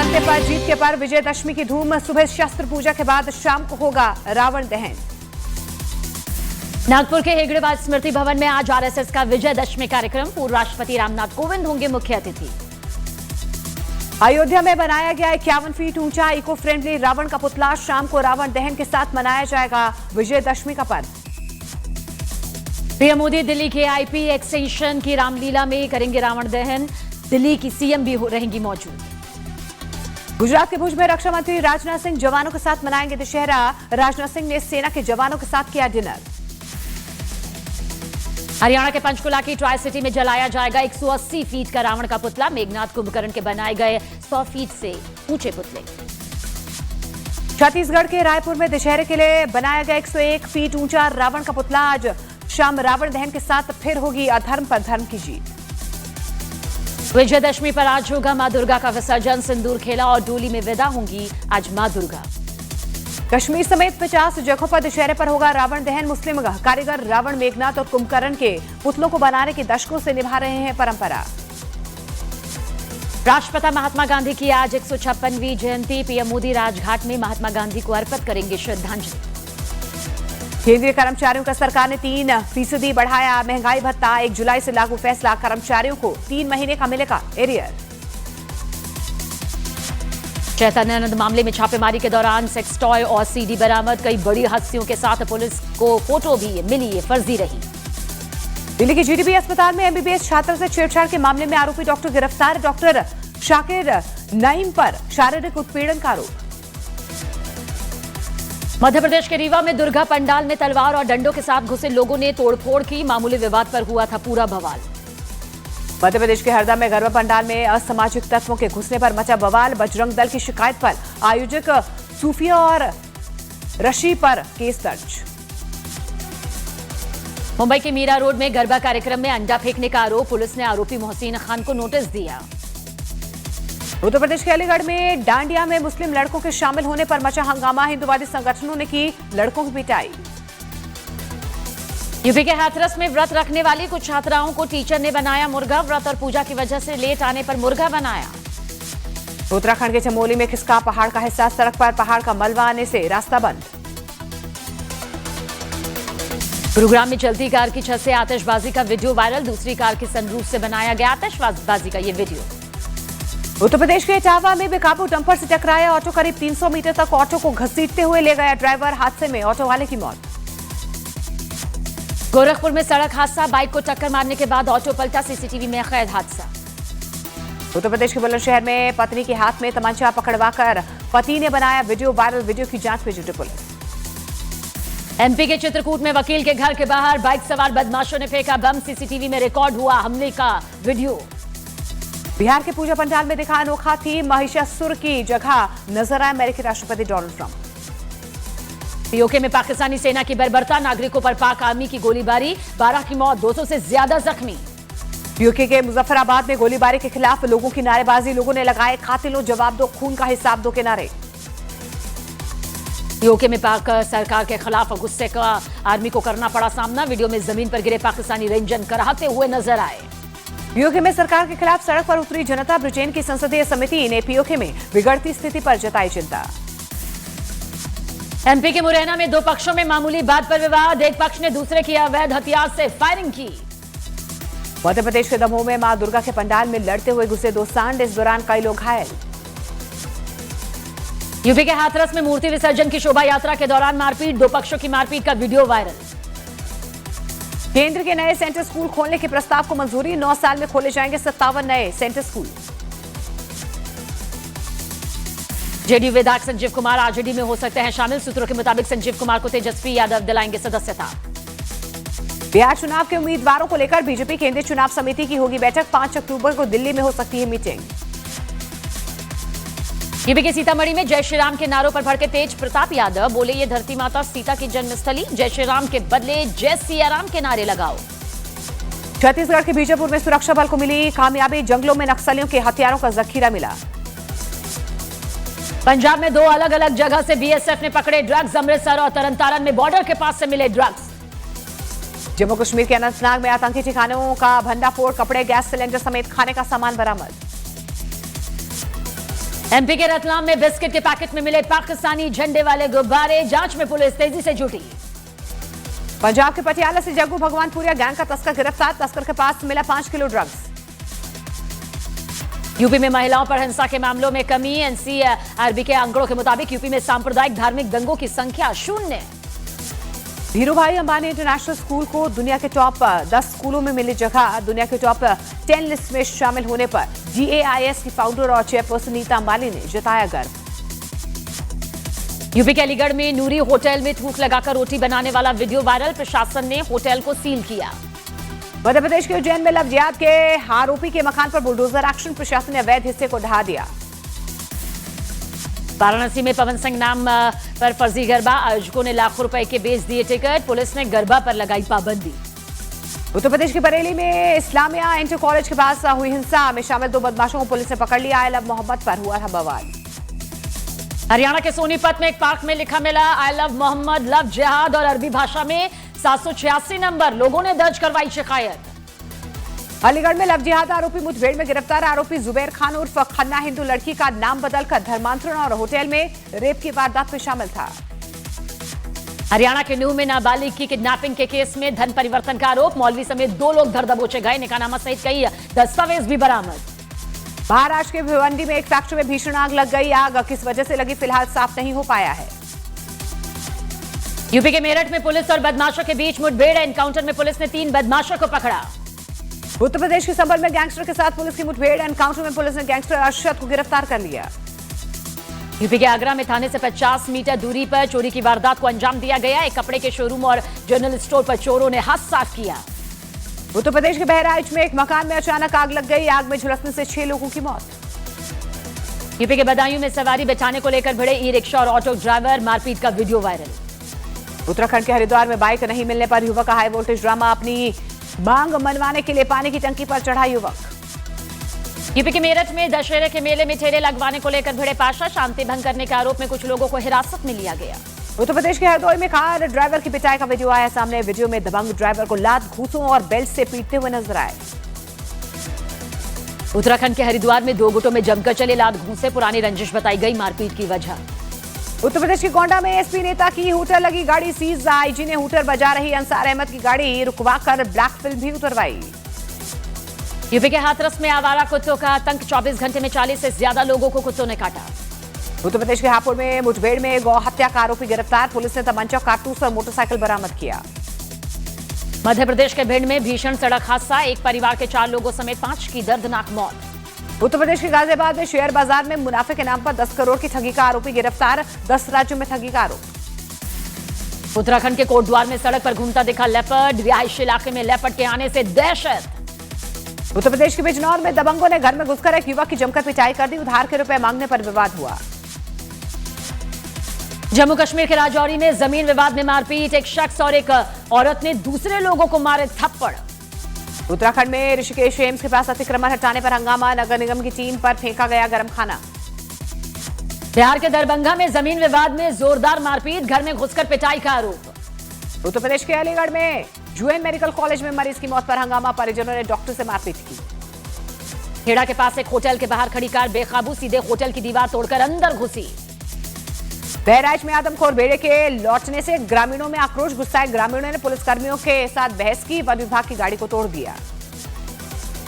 सत्य पर जीत के पर्व विजयदशमी की धूम। सुबह शस्त्र पूजा के बाद शाम को होगा रावण दहन। नागपुर के हेगड़ेवार स्मृति भवन में आज आरएसएस का विजयदशमी कार्यक्रम। पूर्व राष्ट्रपति रामनाथ कोविंद होंगे मुख्य अतिथि। अयोध्या में बनाया गया 51 फीट ऊंचा इको फ्रेंडली रावण का पुतला। शाम को रावण दहन के साथ मनाया जाएगा विजयदशमी का पर्व। पीएम मोदी दिल्ली के आईपी एक्सटेंशन की रामलीला में करेंगे रावण दहन। दिल्ली की सीएम भी रहेंगी मौजूद। गुजरात के भुज में रक्षा मंत्री राजनाथ सिंह जवानों के साथ मनाएंगे दशहरा। राजनाथ सिंह ने सेना के जवानों के साथ किया डिनर। हरियाणा के पंचकुला की ट्राई सिटी में जलाया जाएगा 180 फीट का रावण का पुतला। मेघनाथ कुंभकर्ण के बनाए गए 100 फीट से ऊंचे पुतले। छत्तीसगढ़ के रायपुर में दशहरे के लिए बनाया गया 101 फीट ऊंचा रावण का पुतला। आज शाम रावण दहन के साथ फिर होगी अधर्म पर धर्म की जीत। विजयदशमी पर आज होगा मां दुर्गा का विसर्जन। सिंदूर खेला और डोली में विदा होंगी आज मां दुर्गा। कश्मीर समेत 50 जगहों पर दशहरे पर होगा रावण दहन। मुस्लिम कारीगर रावण, मेघनाथ और कुंभकर्ण के पुतलों को बनाने के दशकों से निभा रहे हैं परंपरा। राष्ट्रपिता महात्मा गांधी की आज 156वीं जयंती। पीएम मोदी राजघाट में महात्मा गांधी को अर्पित करेंगे श्रद्धांजलि। केंद्रीय कर्मचारियों का सरकार ने 3% बढ़ाया महंगाई भत्ता। 1 जुलाई से लागू फैसला। कर्मचारियों को 3 महीने का मिलेगा एरियर। चैतन्यानंद मामले में छापेमारी के दौरान सेक्स टॉय और सीडी बरामद। कई बड़ी हस्तियों के साथ पुलिस को फोटो भी मिली, ये फर्जी रही। दिल्ली के जीडीबी अस्पताल में एमबीबीएस छात्र से छेड़छाड़ के मामले में आरोपी डॉक्टर गिरफ्तार। डॉक्टर शाकिर नईम पर शारीरिक उत्पीड़न का आरोप। मध्य प्रदेश के रीवा में दुर्गा पंडाल में तलवार और डंडों के साथ घुसे लोगों ने तोड़फोड़ की। मामूली विवाद पर हुआ था पूरा बवाल। मध्य प्रदेश के हरदा में गरबा पंडाल में असामाजिक तत्वों के घुसने पर मचा बवाल। बजरंग दल की शिकायत पर आयोजक सूफिया और रशी पर केस दर्ज। मुंबई के मीरा रोड में गरबा कार्यक्रम में अंडा फेंकने का आरोप। पुलिस ने आरोपी मोहसिन खान को नोटिस दिया। उत्तर प्रदेश के अलीगढ़ में डांडिया में मुस्लिम लड़कों के शामिल होने पर मचा हंगामा। हिंदुवादी संगठनों ने की लड़कों की पिटाई। यूपी के हाथरस में व्रत रखने वाली कुछ छात्राओं को टीचर ने बनाया मुर्गा। व्रत और पूजा की वजह से लेट आने पर मुर्गा बनाया। उत्तराखंड के चमोली में खिसका पहाड़ का हिस्सा। सड़क पर पहाड़ का मलबा आने से रास्ता बंद। गुरुग्राम में चलती कार की छत से आतिशबाजी का वीडियो वायरल। दूसरी कार के सनरूफ से बनाया गया आतिशबाजी का ये वीडियो। उत्तर प्रदेश के इटावा में बेकाबू डंपर से टकराया ऑटो। करीब 300 मीटर तक ऑटो को घसीटते हुए ले गया ड्राइवर। हादसे में ऑटो वाले की मौत। गोरखपुर में सड़क हादसा। बाइक को टक्कर मारने के बाद ऑटो पलटा। सीसीटीवी में कैद हादसा। उत्तर प्रदेश के बुलंदशहर में पत्नी के हाथ में तमंचा पकड़वाकर पति ने बनाया वीडियो वायरल। वीडियो की जांच में जुटी पुलिस। एमपी के चित्रकूट में वकील के घर के बाहर बाइक सवार बदमाशों ने फेंका बम। सीसीटीवी में रिकॉर्ड हुआ हमले का वीडियो। बिहार के पूजा पंडाल में दिखा अनोखा थीम। महिषासुर की जगह नजर आए अमेरिकी राष्ट्रपति डोनाल्ड ट्रंप। पीओके में पाकिस्तानी सेना की बर्बरता। नागरिकों पर पाक आर्मी की गोलीबारी। 12 की मौत, 200 से ज्यादा जख्मी। पीओके के मुजफ्फराबाद में गोलीबारी के खिलाफ लोगों की नारेबाजी। लोगों ने लगाए कातिलों जवाब दो, खून का हिसाब दो के नारे। पीओके में पाक सरकार के खिलाफ गुस्से का आर्मी को करना पड़ा सामना। वीडियो में जमीन पर गिरे पाकिस्तानी रेंजर कराहते हुए नजर आए। पीओके में सरकार के खिलाफ सड़क पर उतरी जनता। ब्रिटेन की संसदीय समिति ने पीओके में बिगड़ती स्थिति पर जताई चिंता। एमपी के मुरैना में 2 पक्षों में मामूली बात पर विवाद। एक पक्ष ने दूसरे की अवैध हथियार से फायरिंग की। मध्य प्रदेश के दमोह में मां दुर्गा के पंडाल में लड़ते हुए घुसे 2 सांड। इस दौरान कई लोग घायल। यूपी के हाथरस में मूर्ति विसर्जन की शोभा यात्रा के दौरान मारपीट। 2 पक्षों की मारपीट का वीडियो वायरल। केंद्र के नए सेंटर स्कूल खोलने के प्रस्ताव को मंजूरी। 9 साल में खोले जाएंगे 57 नए सेंटर स्कूल। जेडीयू विधायक संजीव कुमार आरजेडी में हो सकते हैं शामिल। सूत्रों के मुताबिक संजीव कुमार को तेजस्वी यादव दिलाएंगे सदस्यता। बिहार चुनाव के उम्मीदवारों को लेकर बीजेपी केंद्रीय चुनाव समिति की होगी बैठक। 5 अक्टूबर को दिल्ली में हो सकती है मीटिंग। यूपी के सीतामढ़ी में जय श्री राम के नारों पर भड़के तेज प्रताप यादव। बोले ये धरती माता सीता की जन्मस्थली। जय श्री राम के बदले जय सिया राम के नारे लगाओ। छत्तीसगढ़ के बीजापुर में सुरक्षा बल को मिली कामयाबी। जंगलों में नक्सलियों के हथियारों का जखीरा मिला। पंजाब में 2 अलग अलग जगह से बीएसएफ ने पकड़े ड्रग्स। अमृतसर और तरनतारन में बॉर्डर के पास से मिले ड्रग्स। जम्मू कश्मीर के अनंतनाग में आतंकी ठिकानों का भंडाफोड़। कपड़े, गैस सिलेंडर समेत खाने का सामान बरामद। एमपी के रतलाम में बिस्किट के पैकेट में मिले पाकिस्तानी झंडे वाले गुब्बारे, जांच में पुलिस तेजी से जुटी। पंजाब के पटियाला से जग्गू भगवानपुरिया गैंग का तस्कर गिरफ्तार, तस्कर के पास मिला 5 किलो ड्रग्स। यूपी में महिलाओं पर हिंसा के मामलों में कमी, एनसीआरबी के आंकड़ों के मुताबिक यूपी में सांप्रदायिक धार्मिक दंगों की संख्या 0। धीरूभाई अंबानी इंटरनेशनल स्कूल को दुनिया के टॉप 10 स्कूलों में मिली जगह, दुनिया के टॉप 10 लिस्ट में शामिल होने पर GAIS की फाउंडर और चेयरपर्सन नीता अंबानी ने जताया गर्व। यूपी के अलीगढ़ में नूरी होटल में थूक लगाकर रोटी बनाने वाला वीडियो वायरल, प्रशासन ने होटल को सील किया। मध्य प्रदेश के उज्जैन में लव जिहाद के आरोपी के मकान पर बुलडोजर एक्शन, प्रशासन ने अवैध हिस्से को ढहा दिया। वाराणसी में पवन सिंह नाम पर फर्जी गरबा, आयोजकों ने लाखों रुपए के बेच दिए टिकट, पुलिस ने गरबा पर लगाई पाबंदी। उत्तर प्रदेश के बरेली में इस्लामिया इंटर कॉलेज के पास हुई हिंसा में शामिल 2 बदमाशों को पुलिस ने पकड़ लिया। आई लव मोहम्मद पर हुआ था बवाल। हरियाणा के सोनीपत में एक पार्क में लिखा मिला आई लव मोहम्मद, लव जिहाद और अरबी भाषा में 786 नंबर, लोगों ने दर्ज करवाई शिकायत। अलीगढ़ में लव जिहाद आरोपी मुठभेड़ में गिरफ्तार, आरोपी जुबैर खान उर्फ खन्ना हिंदू लड़की का नाम बदलकर धर्मांतरण और होटल में रेप की वारदात में शामिल था। हरियाणा के नूह में नाबालिग की किडनैपिंग के केस में धन परिवर्तन का आरोप, मौलवी समेत 2 लोग धर दबोचे गए, निकाहनामा सहित कई दस्तावेज भी बरामद। महाराष्ट्र के भिवंडी में एक फैक्ट्री में भीषण आग लग गई, आग किस वजह से लगी फिलहाल साफ नहीं हो पाया है। यूपी के मेरठ में पुलिस और बदमाशों के बीच मुठभेड़, एनकाउंटर में पुलिस ने 3 बदमाशों को पकड़ा। उत्तर प्रदेश के संभल में गैंगस्टर के साथ पुलिस की मुठभेड़, एनकाउंटर में पुलिस ने गैंगस्टर अरशद को गिरफ्तार कर लिया। यूपी के आगरा में थाने से 50 मीटर दूरी पर चोरी की वारदात को अंजाम दिया गया, एक कपड़े के शोरूम और जनरल स्टोर पर चोरों ने हाथ साफ किया। उत्तर प्रदेश के बहराइच में एक मकान में अचानक आग लग गई, आग में झुलसने से 6 लोगों की मौत। यूपी के बदायूं में सवारी बिठाने को लेकर भिड़े ई रिक्शा और ऑटो ड्राइवर, मारपीट का वीडियो वायरल। उत्तराखंड के हरिद्वार में बाइक नहीं मिलने पर युवक का हाई वोल्टेज ड्रामा, अपनी मांग मनवाने के लिए पानी की टंकी पर चढ़ा युवक। यूपी के मेरठ में दशहरे के मेले में ठेले लगवाने को लेकर भिड़े पाशा, शांति भंग करने के आरोप में कुछ लोगों को हिरासत में लिया गया। उत्तर प्रदेश के हरदोई में कार ड्राइवर की पिटाई का वीडियो आया सामने, वीडियो में दबंग ड्राइवर को लात, घूंसों और बेल्ट से पीटते हुए नजर आए। उत्तराखंड के हरिद्वार में 2 गुटों में जमकर चले लात घूंसे, पुरानी रंजिश बताई गई मारपीट की वजह। उत्तर प्रदेश के गोंडा में एसपी नेता की हूटर लगी गाड़ी सीज, आईजी ने हूटर बजा रही अंसार अहमद की गाड़ी रुकवाकर ब्लैक फिल्म भी उतरवाई। यूपी के हाथरस में आवारा कुत्तों का आतंक, 24 घंटे में 40 से ज्यादा लोगों को कुत्तों ने काटा। उत्तर प्रदेश के हापुड़ में मुठभेड़ में गौ हत्या का आरोपी गिरफ्तार, पुलिस ने तमंचा, कारतूस और मोटरसाइकिल बरामद किया। मध्य प्रदेश के भिंड में भीषण सड़क हादसा, एक परिवार के 4 लोगों समेत 5 की दर्दनाक मौत। उत्तर प्रदेश के गाजियाबाद में शेयर बाजार में मुनाफे के नाम पर 10 करोड़ की ठगी का आरोपी गिरफ्तार, 10 राज्यों में ठगी का आरोप। उत्तराखंड के कोटद्वार में सड़क पर घूमता दिखा लेपर्ड, रिहायशी इलाके में लेपर्ड के आने से दहशत। उत्तर प्रदेश के बिजनौर में दबंगों ने घर में घुसकर एक युवक की जमकर पिटाई कर दी, उधार के रुपए मांगने पर विवाद हुआ। जम्मू कश्मीर के राजौरी में जमीन विवाद में मारपीट, एक शख्स और एक औरत ने दूसरे लोगों को मारे थप्पड़। उत्तराखंड में ऋषिकेश एम्स के पास अतिक्रमण हटाने पर हंगामा, नगर निगम की टीम पर फेंका गया गर्म खाना। बिहार के दरभंगा में जमीन विवाद में जोरदार मारपीट, घर में घुसकर पिटाई का आरोप। उत्तर प्रदेश के अलीगढ़ में जूएन मेडिकल कॉलेज में मरीज की मौत पर हंगामा, परिजनों ने डॉक्टर से मारपीट की। खेड़ा के पास एक होटल के बाहर खड़ी कार बेकाबू सीधे होटल की दीवार तोड़कर अंदर घुसी। बहराइच में आदमखोर भेड़े के लौटने से ग्रामीणों में आक्रोश, गुस्साए ग्रामीणों ने पुलिसकर्मियों के साथ बहस की, वन विभाग की गाड़ी को तोड़ दिया।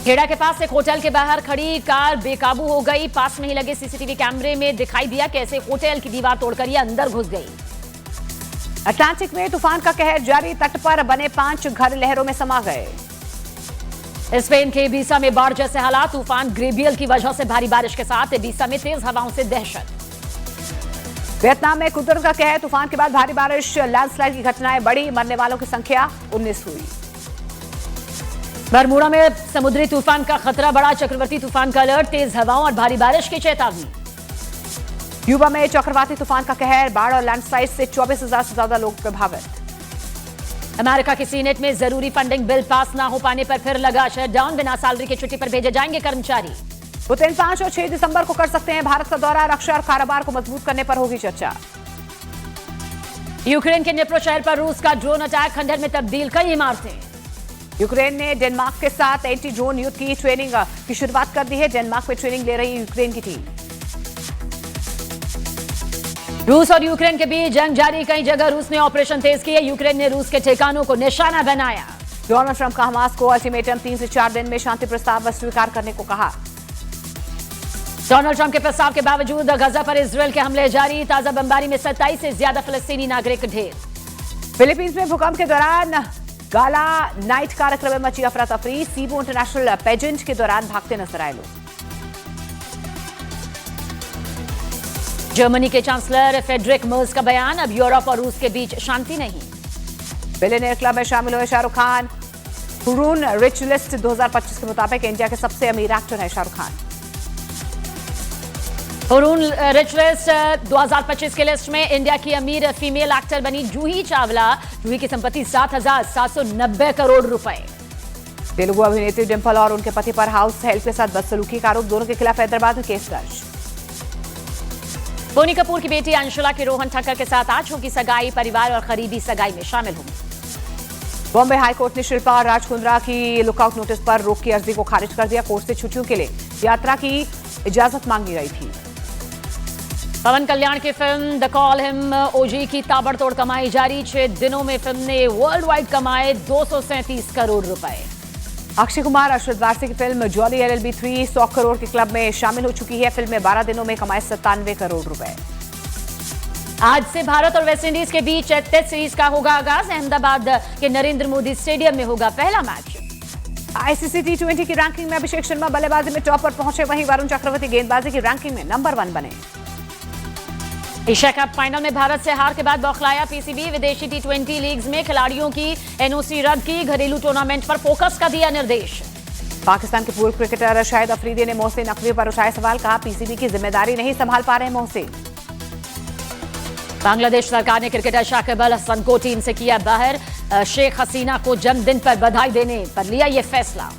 खेड़ा के पास एक होटल के बाहर खड़ी कार बेकाबू हो गई, पास में ही लगे सीसीटीवी कैमरे में दिखाई दिया कैसे होटल की दीवार तोड़कर ये अंदर घुस गई। अटलांटिक में तूफान का कहर जारी, तट पर बने 5 घर लहरों में समा गए। स्पेन के इबीसा में बाढ़ जैसे हालात, तूफान ग्रेबियल की वजह से भारी बारिश के साथ इबीसा में तेज हवाओं से दहशत। वियतनाम में कुदरत का कहर, तूफान के बाद भारी बारिश, लैंडस्लाइड की घटनाएं बढ़ी, मरने वालों की संख्या 19 हुई। बरमूडा में समुद्री तूफान का खतरा बढ़ा, चक्रवाती तूफान का अलर्ट, तेज हवाओं और भारी बारिश की चेतावनी। क्यूबा में चक्रवाती तूफान का कहर, बाढ़ और लैंडस्लाइड से 24,000 से ज्यादा लोग प्रभावित। अमेरिका की सीनेट में जरूरी फंडिंग बिल पास ना हो पाने पर फिर लगा शटडाउन, बिना सैलरी की छुट्टी पर भेजे जाएंगे कर्मचारी। पुतिन 5 और 6 दिसंबर को कर सकते हैं भारत का दौरा, रक्षा और कारोबार को मजबूत करने पर होगी चर्चा। यूक्रेन के निप्रो शहर पर रूस का ड्रोन अटैक, खंडहर में तब्दील कई इमारतें। यूक्रेन ने डेनमार्क के साथ एंटी ड्रोन युद्ध की ट्रेनिंग की शुरुआत कर दी है, डेनमार्क में ट्रेनिंग ले रही यूक्रेन की टीम। रूस और यूक्रेन के बीच जंग जारी, कई जगह रूस ने ऑपरेशन तेज किए, यूक्रेन ने रूस के ठिकानों को निशाना बनाया। डोनाल्ड ट्रंप का हमास को अल्टीमेटम 3 से 4 दिन में शांति प्रस्ताव स्वीकार करने को कहा। डोनाल्ड ट्रंप के प्रस्ताव के बावजूद गजा पर इसराइल के हमले जारी, ताजा बमबारी में 27 से ज्यादा फलस्तीनी नागरिक ढेर। फिलीपींस में भूकंप के दौरान गाला नाइट कार्यक्रम में मची अफरा तफरी, सीबो इंटरनेशनल पेजेंट के दौरान भागते नजर आए लोग। जर्मनी के चांसलर फेडरिक मर्ज का बयान, अब यूरोप और रूस के बीच शांति नहीं। बिलियनियर क्लब में शामिल हुए Shahrukh Khan. Hurun rich list 2025 के मुताबिक इंडिया के सबसे अमीर एक्टर है Shahrukh Khan. Hurun rich list 2025 के लिस्ट में इंडिया की अमीर फीमेल एक्टर बनी जूही चावला। जूही की संपत्ति 7,790 करोड़ रुपए। तेलुगु अभिनेत्री डिंपल और उनके पति पर हाउस हेल्प के साथ बदसलूकी का आरोप, दोनों के खिलाफ हैदराबाद में केस दर्ज। बोनी कपूर की बेटी अंशुला की रोहन ठक्कर के साथ आज होगी सगाई, परिवार और करीबी सगाई में शामिल होंगे। बॉम्बे हाईकोर्ट ने शिल्पा और राज कुंद्रा की लुकआउट नोटिस पर रोक की अर्जी को खारिज कर दिया। कोर्ट से छुट्टियों के लिए यात्रा की इजाजत मांगी गई थी। पवन कल्याण की फिल्म द कॉल हिम ओजी की ताबड़तोड़ कमाई जारी, 6 दिनों में फिल्म ने वर्ल्ड वाइड कमाए 237 करोड़ रुपए। अक्षय कुमार अरशद वारसी की फिल्म जॉली LLB 3 100 करोड़ के क्लब में शामिल हो चुकी है। फिल्म में 12 दिनों में कमाए 97 करोड़ रुपए। आज से भारत और वेस्टइंडीज के बीच टेस्ट सीरीज का होगा आगाज, अहमदाबाद के नरेंद्र मोदी स्टेडियम में होगा पहला मैच। ICC T20 की रैंकिंग में अभिषेक शर्मा बल्लेबाजी में टॉप पर पहुंचे, वहीं वरुण चक्रवर्ती गेंदबाजी की रैंकिंग में नंबर 1 बने। एशिया कप फाइनल में भारत से हार के बाद बौखलाया PCB, विदेशी T20 लीग्स में खिलाड़ियों की NOC रद्द की, घरेलू टूर्नामेंट पर फोकस का दिया निर्देश। पाकिस्तान के पूर्व क्रिकेटर शाहिद अफरीदी ने मोहसिन नकवी पर उठाए सवाल, कहा PCB की जिम्मेदारी नहीं संभाल पा रहे मोहसिन। बांग्लादेश सरकार ने क्रिकेटर शाकिब अल हसन को टीम से किया बाहर, शेख हसीना को जन्मदिन पर बधाई देने पर लिया ये फैसला।